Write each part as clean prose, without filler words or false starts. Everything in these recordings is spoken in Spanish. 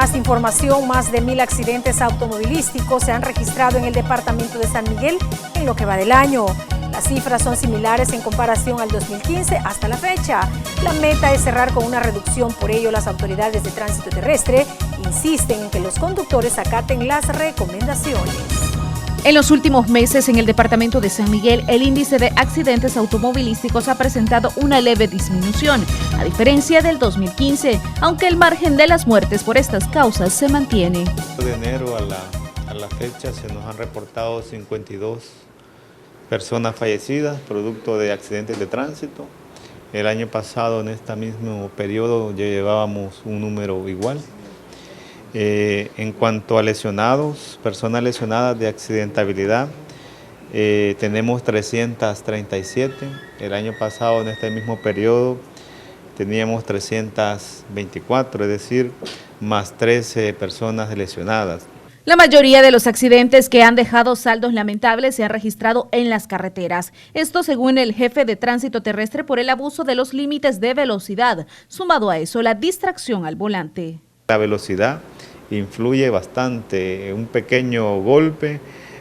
más información, más de 1000 accidentes automovilísticos se han registrado en el departamento de San Miguel en lo que va del año. Las cifras son similares en comparación al 2015 hasta la fecha. La meta es cerrar con una reducción, por ello las autoridades de tránsito terrestre insisten en que los conductores acaten las recomendaciones. En los últimos meses, en el departamento de San Miguel, el índice de accidentes automovilísticos ha presentado una leve disminución, a diferencia del 2015, aunque el margen de las muertes por estas causas se mantiene. De enero a la fecha se nos han reportado 52 personas fallecidas producto de accidentes de tránsito. El año pasado, en este mismo periodo, ya llevábamos un número igual. En cuanto a lesionados, personas lesionadas de accidentabilidad, tenemos 337. El año pasado, en este mismo periodo, teníamos 324, es decir, más 13 personas lesionadas. La mayoría de los accidentes que han dejado saldos lamentables se han registrado en las carreteras. Esto según el jefe de tránsito terrestre por el abuso de los límites de velocidad. Sumado a eso, la distracción al volante. La velocidad influye bastante. Un pequeño golpe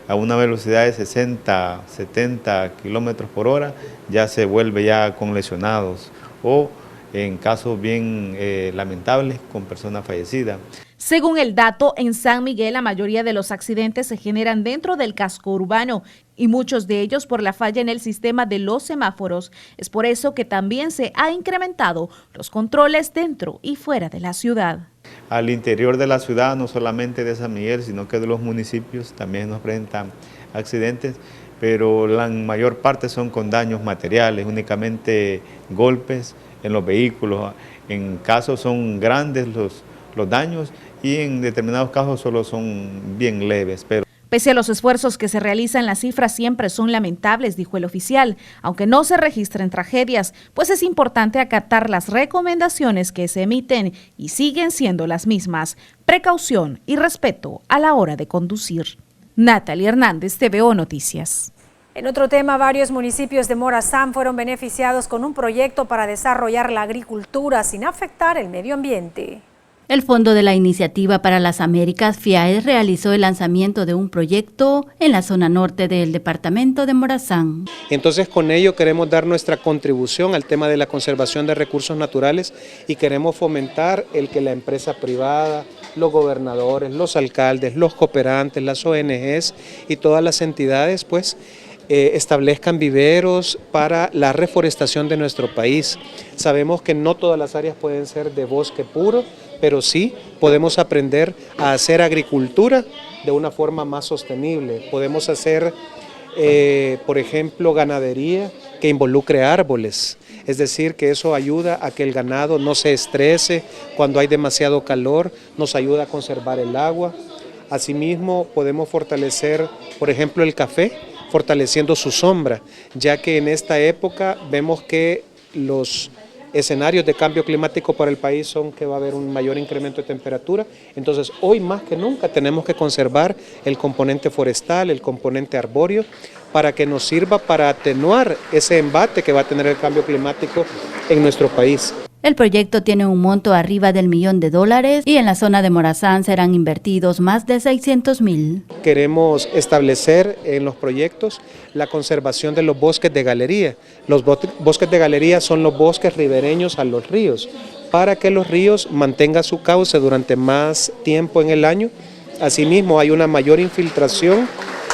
a una velocidad de 60, 70 kilómetros por hora ya se vuelve ya con lesionados o en casos bien lamentables con personas fallecidas. Según el dato, en San Miguel la mayoría de los accidentes se generan dentro del casco urbano y muchos de ellos por la falla en el sistema de los semáforos. Es por eso que también se ha incrementado los controles dentro y fuera de la ciudad. Al interior de la ciudad, no solamente de San Miguel, sino que de los municipios también nos presentan accidentes, pero la mayor parte son con daños materiales, únicamente golpes en los vehículos. En casos son grandes los daños y en determinados casos solo son bien leves. Pese a los esfuerzos que se realizan, las cifras siempre son lamentables, dijo el oficial, aunque no se registren tragedias, pues es importante acatar las recomendaciones que se emiten y siguen siendo las mismas: precaución y respeto a la hora de conducir. Natalie Hernández, TVO Noticias. En otro tema, varios municipios de Morazán fueron beneficiados con un proyecto para desarrollar la agricultura sin afectar el medio ambiente. El Fondo de la Iniciativa para las Américas, FIAES, realizó el lanzamiento de un proyecto en la zona norte del departamento de Morazán. Entonces, con ello queremos dar nuestra contribución al tema de la conservación de recursos naturales y queremos fomentar el que la empresa privada, los gobernadores, los alcaldes, los cooperantes, las ONGs y todas las entidades, establezcan viveros para la reforestación de nuestro país. Sabemos que no todas las áreas pueden ser de bosque puro, pero sí podemos aprender a hacer agricultura de una forma más sostenible. Podemos hacer, por ejemplo, ganadería que involucre árboles, es decir, que eso ayuda a que el ganado no se estrese cuando hay demasiado calor, nos ayuda a conservar el agua. Asimismo, podemos fortalecer, por ejemplo, el café, fortaleciendo su sombra, ya que en esta época vemos que los escenarios de cambio climático para el país son que va a haber un mayor incremento de temperatura. Entonces, hoy más que nunca tenemos que conservar el componente forestal, el componente arbóreo, para que nos sirva para atenuar ese embate que va a tener el cambio climático en nuestro país. El proyecto tiene un monto arriba del $1.000.000 y en la zona de Morazán serán invertidos más de 600.000. Queremos establecer en los proyectos la conservación de los bosques de galería. Los bosques de galería son los bosques ribereños a los ríos, para que los ríos mantengan su cauce durante más tiempo en el año. Asimismo, hay una mayor infiltración,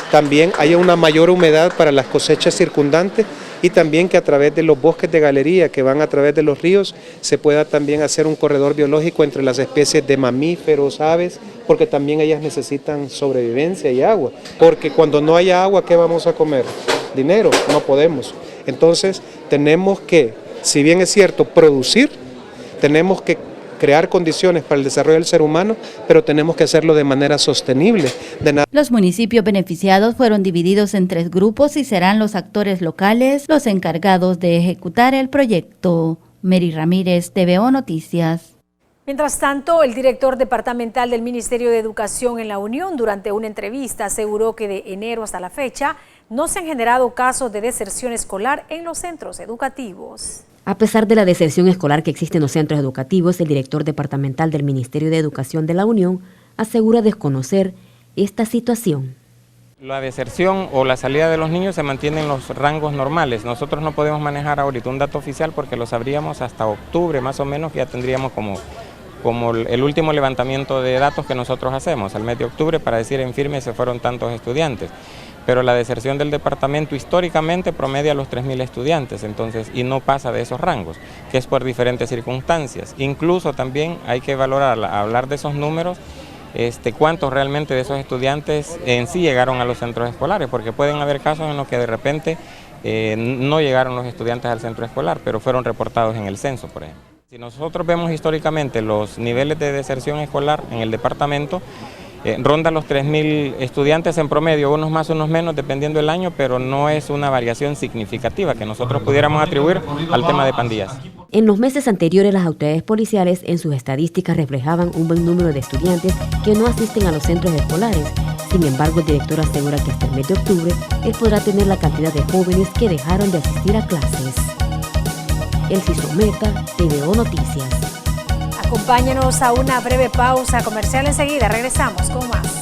también hay una mayor humedad para las cosechas circundantes, y también que a través de los bosques de galería que van a través de los ríos se pueda también hacer un corredor biológico entre las especies de mamíferos, aves, porque también ellas necesitan sobrevivencia y agua, porque cuando no haya agua, ¿qué vamos a comer? Dinero, no podemos. Entonces tenemos que, si bien es cierto, producir, tenemos que crear condiciones para el desarrollo del ser humano, pero tenemos que hacerlo de manera sostenible. Los municipios beneficiados fueron divididos en 3 grupos y serán los actores locales los encargados de ejecutar el proyecto. Mary Ramírez, TVO Noticias. Mientras tanto, el director departamental del Ministerio de Educación en La Unión, durante una entrevista, aseguró que de enero hasta la fecha no se han generado casos de deserción escolar en los centros educativos. A pesar de la deserción escolar que existe en los centros educativos, el director departamental del Ministerio de Educación de la Unión asegura desconocer esta situación. La deserción o la salida de los niños se mantiene en los rangos normales. Nosotros no podemos manejar ahorita un dato oficial porque lo sabríamos hasta octubre más o menos, ya tendríamos como el último levantamiento de datos que nosotros hacemos, al mes de octubre, para decir en firme se fueron tantos estudiantes. Pero la deserción del departamento históricamente promedia los 3.000 estudiantes, entonces, y no pasa de esos rangos, que es por diferentes circunstancias. Incluso también hay que valorar, hablar de esos números, cuántos realmente de esos estudiantes en sí llegaron a los centros escolares, porque pueden haber casos en los que de repente no llegaron los estudiantes al centro escolar, pero fueron reportados en el censo, por ejemplo. Si nosotros vemos históricamente los niveles de deserción escolar en el departamento, ronda los 3.000 estudiantes en promedio, unos más, unos menos, dependiendo del año, pero no es una variación significativa que nosotros pudiéramos atribuir al tema de pandillas. En los meses anteriores, las autoridades policiales en sus estadísticas reflejaban un buen número de estudiantes que no asisten a los centros escolares. Sin embargo, el director asegura que hasta el mes de octubre, él podrá tener la cantidad de jóvenes que dejaron de asistir a clases. Elsie Someta, TVO Noticias. Acompáñenos a una breve pausa comercial, enseguida regresamos con más.